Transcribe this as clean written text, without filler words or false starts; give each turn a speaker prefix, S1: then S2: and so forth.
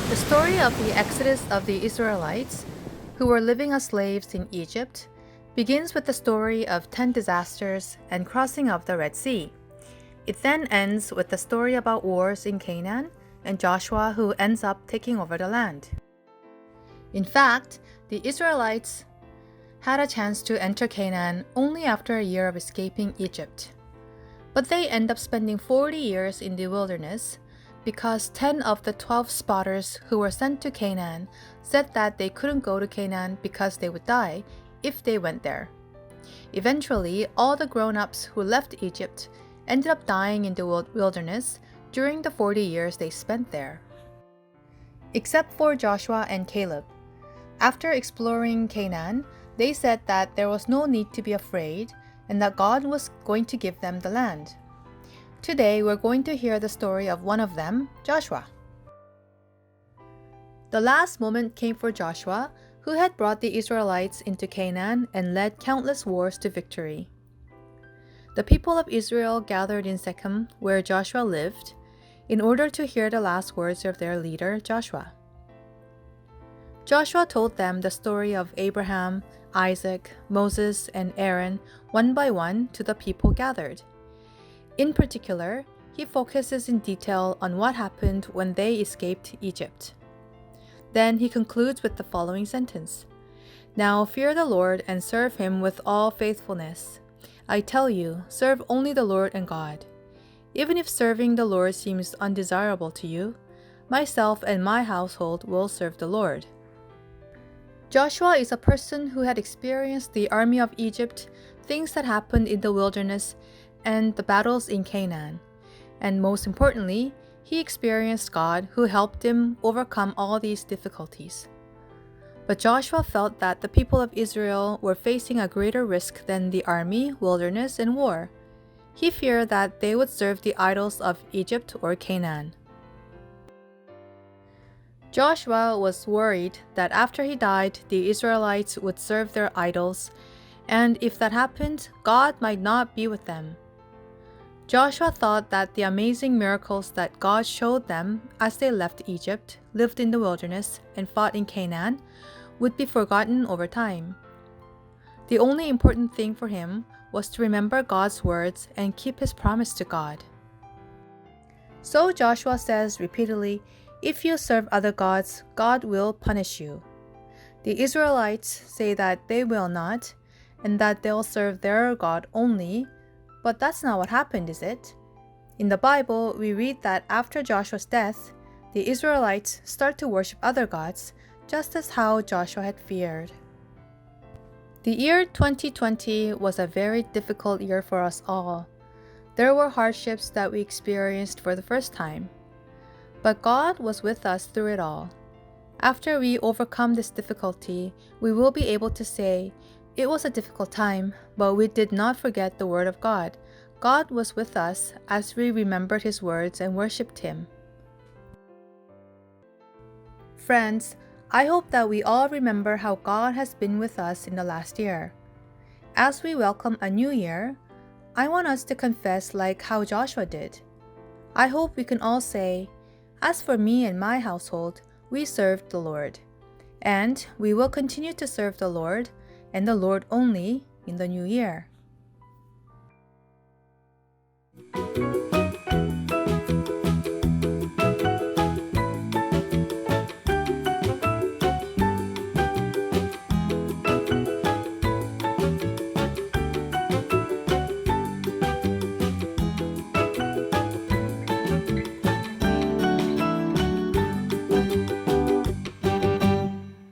S1: The story of the exodus of the Israelites, who were living as slaves in Egypt, begins with the story of 10 disasters and crossing of the Red Sea. It then ends with the story about wars in Canaan and Joshua who ends up taking over the land. In fact, the Israelites had a chance to enter Canaan only after a year of escaping Egypt. But they end up spending 40 years in the wilderness because 10 of the 12 spotters who were sent to Canaan said that they couldn't go to Canaan because they would die if they went there. Eventually, all the grown-ups who left Egypt ended up dying in the wilderness during the 40 years they spent there. Except for Joshua and Caleb. After exploring Canaan, they said that there was no need to be afraid and that God was going to give them the land. Today, we're going to hear the story of one of them, Joshua. The last moment came for Joshua, who had brought the Israelites into Canaan and led countless wars to victory. The people of Israel gathered in Shechem, where Joshua lived, in order to hear the last words of their leader, Joshua. Joshua told them the story of Abraham, Isaac, Moses, and Aaron one by one to the people gathered. In particular, he focuses in detail on what happened when they escaped Egypt. Then he concludes with the following sentence: "Now fear the Lord and serve him with all faithfulness. I tell you, serve only the Lord and God. Even if serving the Lord seems undesirable to you, myself and my household will serve the Lord." Joshua is a person who had experienced the army of Egypt, things that happened in the wilderness, and the battles in Canaan. And most importantly, he experienced God who helped him overcome all these difficulties. But Joshua felt that the people of Israel were facing a greater risk than the army, wilderness, and war. He feared that they would serve the idols of Egypt or Canaan. Joshua was worried that after he died, the Israelites would serve their idols, and if that happened, God might not be with them. Joshua thought that the amazing miracles that God showed them as they left Egypt, lived in the wilderness, and fought in Canaan would be forgotten over time. The only important thing for him was to remember God's words and keep his promise to God. So Joshua says repeatedly, "If you serve other gods, God will punish you." The Israelites say that they will not, and that they'll serve their God only, but that's not what happened, is it? In the Bible, we read that after Joshua's death, the Israelites start to worship other gods, just as how Joshua had feared. The year 2020 was a very difficult year for us all. There were hardships that we experienced for the first time. But God was with us through it all. After we overcome this difficulty, we will be able to say, "It was a difficult time, but we did not forget the word of God. God was with us as we remembered his words and worshipped him." Friends, I hope that we all remember how God has been with us in the last year. As we welcome a new year, I want us to confess like how Joshua did. I hope we can all say, "As for me and my household, we served the Lord." And we will continue to serve the Lord and the Lord only in the new year.